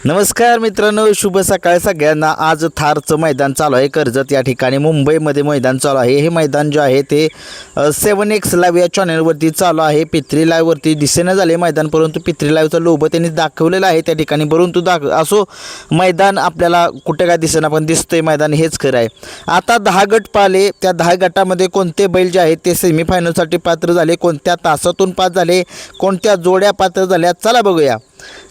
नमस्कार मित्रांनो, शुभ सकाळ सगळ्यांना। आज थारचं मैदान चालू आहे कर्जत या ठिकाणी, मुंबईमध्ये मैदान चालू आहे। हे मैदान जे आहे ते 7X लाईव्ह या चॅनलवरती चालू आहे। पित्री लाईव्हवरती दिसेना झाले मैदान, परंतु पित्री लाईव्हचा लोगो त्यांनी दाखवलेला आहे त्या ठिकाणी, परंतु असो मैदान आपल्याला कुठे काय दिसेना, पण दिसतंय मैदान, हेच खरं आहे। आता 10 गट पाले, त्या 10 गटामध्ये कोणते बैल जे आहेत ते सेमीफायनलसाठी पात्र झाले, कोणत्या तासातून पास झाले, कोणत्या जोड्या पात्र झाल्या, चला बघूया।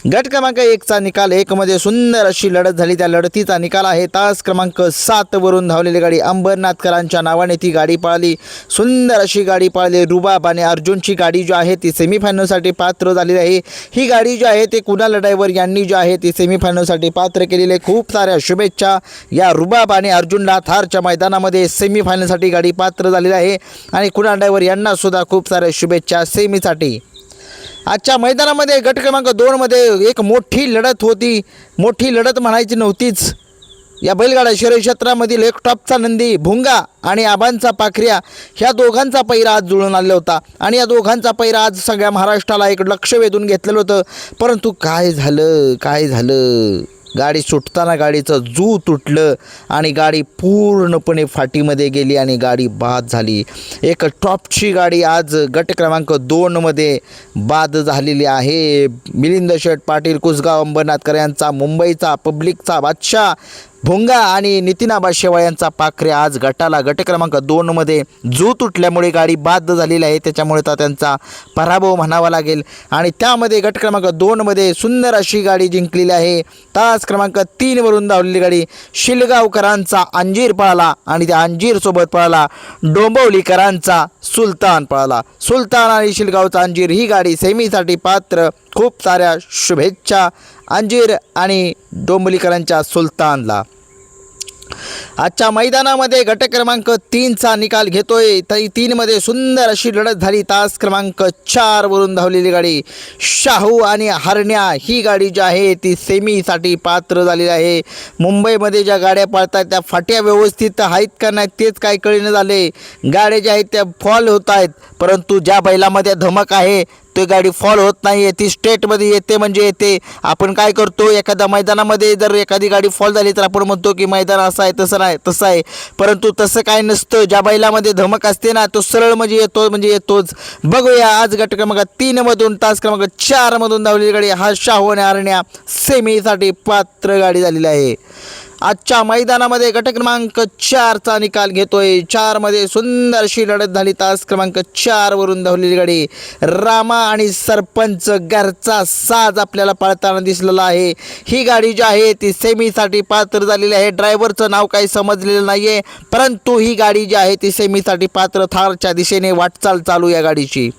गट क्रमांक 1चा निकाल 1 मध्ये सुंदर अशी लढत झाली। त्या लढतीचा निकाल आहे तास क्रमांक 7 वरून धावलेली गाडी अंबरनाथकरांच्या नावाने ती गाडी पळाली। सुंदर अशी गाडी पळाली। रुबाब आणि अर्जुनची गाडी जी आहे ती सेमीफायनलसाठी पात्र झालेली आहे। ही गाडी जी आहे ते कुणाल ड्रायव्हर यांनी जी आहे ती सेमीफायनलसाठी पात्र केलेली आहे। खूप साऱ्या शुभेच्छा या रुबाब आणि अर्जुनला। थारच्या मैदानामध्ये सेमीफायनलसाठी गाडी पात्र झालेली आहे आणि कुणाल ड्रायव्हर यांना सुद्धा खूप साऱ्या शुभेच्छा सेमीसाठी। आजच्या मैदानामध्ये गट क्रमांक 2 मध्ये एक मोठी लढत होती। मोठी लढत म्हणायची नव्हतीच। या बैलगाडा शर्यत क्षेत्रामधील एक टॉपचा नंदी भुंगा आणि आबांचा पाखऱ्या, ह्या दोघांचा पैरा आज जुळून आलेला होता आणि या दोघांचा पैरा आज सगळ्या महाराष्ट्राला एक लक्ष वेधून घेतलेलं होतं। परंतु काय झालं गाडी सुटताना गाडीचं जू तुटलं आणि गाडी पूर्णपणे फाटीमध्ये गेली आणि गाडी बाद झाली। एक टॉपची गाडी आज गट क्रमांक 2 मध्ये बाद झालेली आहे। मिलिंद शेठ पाटील कुसगाव अंबरनाथकर यांचा मुंबईचा पब्लिकचा बादशाह भुंगा आणि नितीनाबा शेवाळ यांचा पाखरे आज गट क्रमांक 2 मध्ये जू तुटल्यामुळे गाडी बाद झालेली आहे, त्याच्यामुळे त्यांचा पराभव म्हणावा लागेल। आणि त्यामध्ये गट क्रमांक 2 मध्ये सुंदर अशी गाडी जिंकलेली आहे। तास क्रमांक 3 वरून धावलेली गाडी शिलगावकरांचा अंजीर पळाला आणि त्या अंजीर सोबत पळाला डोंबिवलीकरांचा सुलतान पळाला। सुलतान आणि शिलगावचा अंजीर ही गाडी सेमीसाठी पात्र। खूप साऱ्या शुभेच्छा अंजीर आणि डोंबिवलीकरांच्या सुलतानला। आजच्या मैदानामध्ये गट क्रमांक 3चा निकाल घेतोय। 3 मध्ये सुंदर अशी लढत झाली। तास क्रमांक 4 वरून धावलेली गाडी शाहू आणि हरण्या ही गाडी जी आहे ती सेमीसाठी पात्र झालेली आहे। मुंबईमध्ये ज्या गाड्या पळतात त्या फाट्या व्यवस्थित आहेत का नाही तेच काय कळेना झाले। गाड्या ज्या आहेत त्या फॉल होत आहेत, परंतु ज्या बैलामध्ये धमक आहे ते गाडी फॉल होत नाही आहे, ती स्टेटमध्ये येते म्हणजे येते। आपण काय करतो, एखाद्या मैदानामध्ये जर एखादी गाडी फॉल झाली तर आपण म्हणतो की मैदान असं आहे तसं आहे, परंतु तसं काय नसतं। ज्या बैलामध्ये धमक असते ना तो सरळ म्हणजे येतोच। बघूया आज गट क्रमांक 3 मधून तास क्रमांक 4 मधून धावलेली गाडी हा शाहू आणि हरण्या सेमीसाठी पात्र गाडी झालेली आहे। आजच्या मैदानामध्ये गट क्रमांक 4चा निकाल घेतोय। 4 मध्ये सुंदर अशी लढत झाली। तास क्रमांक 4 वरून धावलेली गाडी रामा आणि सरपंच घरचा साज आपल्याला पळताना दिसलेला आहे। ही गाडी जी आहे ती सेमीसाठी पात्र झालेली आहे। ड्रायव्हरचं नाव काही समजलेलं नाही आहे, परंतु ही गाडी जी आहे ती सेमीसाठी पात्र। थारच्या दिशेने वाटचाल चालू या गाडीची।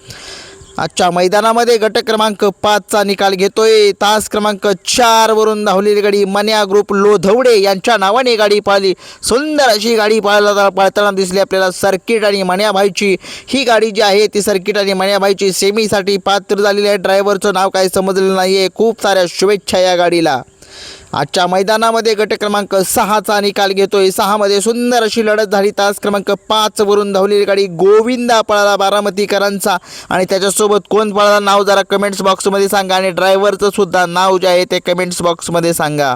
आजच्या मैदानामध्ये गट क्रमांक 5चा निकाल घेतोय। तास क्रमांक 4 वरून धावलेली गाडी मन्या ग्रुप लोधवडे यांच्या नावाने गाडी पळाली। सुंदर अशी गाडी पळताना दिसली आपल्याला सर्किट आणि मन्याभाईची। ही गाडी जी आहे ती सर्किट आणि मन्याभाईची सेमीसाठी पात्र झालेली आहे। ड्रायव्हरचं नाव काही समजलेलं नाही आहे। खूप साऱ्या शुभेच्छा या गाडीला। आजच्या मैदानामध्ये गट क्रमांक 6चा निकाल घेतोय। 6 मध्ये सुंदर अशी लढत झाली। तास क्रमांक 5 वरून धावलेली गाडी गोविंदा पळाला बारामतीकरांचा आणि त्याच्यासोबत कोण पळाला नाव जरा कमेंट्स बॉक्समध्ये सांगा आणि ड्रायव्हरचं सुद्धा नाव जे आहे ते कमेंट्स बॉक्समध्ये सांगा।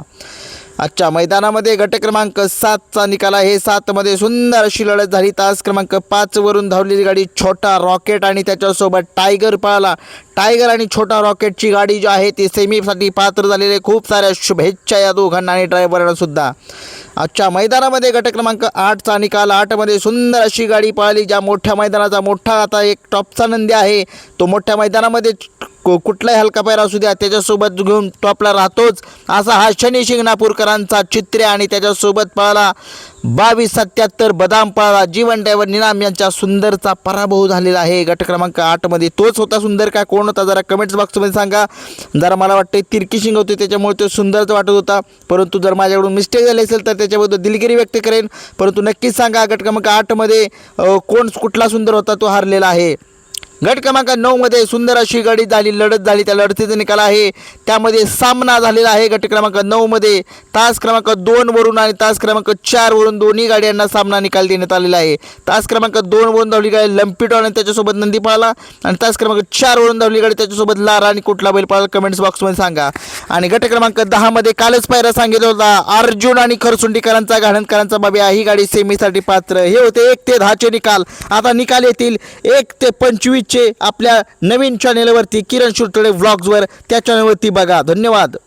आजच्या मैदानामध्ये गट क्रमांक 7चा निकाल आहे। 7 मध्ये सुंदर अशी लढत झाली। तास क्रमांक 5 वरून धावलेली गाडी छोटा रॉकेट आणि त्याच्यासोबत टायगर पळाला। टायगर आणि छोटा रॉकेटची गाडी जी आहे ती सेमीसाठी पात्र झालेली आहे। खूप साऱ्या शुभेच्छा या दोघांना आणि ड्रायव्हरांना सुद्धा। आजच्या मैदानामध्ये गट क्रमांक 8चा निकाल। 8 मध्ये सुंदर अशी गाडी पळाली। ज्या मोठ्या मैदानाचा मोठा आता एक टॉपचा नंदी आहे, तो मोठ्या मैदानामध्ये कुठलाही हलका पैरा असू द्या त्याच्यासोबत घेऊन टॉपला राहतोच, असा हा शनी शिंगणापूरकरांचा चित्रे आणि त्याच्यासोबत पळाला 2277 बदाम पळाला। जीवन ड्रायव्हर निनाम यांच्या सुंदरचा पराभव झालेला आहे गट क्रमांक 8 मध्ये। तोच होता सुंदर का कोण होता जरा कमेंट्स बॉक्समध्ये सांगा। जरा मला वाटते तिरकी शिंग होती त्याच्यामुळे तो सुंदरच वाटत होता, परंतु जर माझ्याकडून मिस्टेक झाली असेल तर त्याच्याबद्दल दिलगिरी व्यक्त करेन, परंतु नक्कीच सांगा गट क्रमांक 8 मध्ये कुठला सुंदर होता तो हारलेला आहे। गट क्रमांक 9 मध्ये सुंदर अशी गाडी झाली, लढत झाली. त्या लढतीचा निकाल आहे त्यामध्ये सामना झालेला आहे. गट क्रमांक 9 मध्ये तास क्रमांक 2 वरून आणि तास क्रमांक 4 वरून दोन्ही गाड्यांना सामना निकाल देण्यात आलेला आहे. तास क्रमांक 2 वरून धावली गाडी लंपीटॉन आणि त्याच्यासोबत नंदी पळाला आणि तास क्रमांक 4 वरून धावली गाडी त्याच्यासोबत लारा आणि कुठला बैल पळाला कमेंट्स बॉक्समध्ये सांगा. आणि गट क्रमांक 10 मध्ये कालच पायरा सांगितला होता अर्जुन आणि खरसुंडीकरांचा घाणकरांचा बाब्या, ही गाडी सेमीसाठी पात्र. हे होते 1 ते 10 चे निकाल. आता निकाल येतील 1 ते 25 चे आपल्या नवीन चॅनेलवरती किरण शिरतोडे व्लॉग्सवर. त्या चॅनेलवरती बघा. धन्यवाद.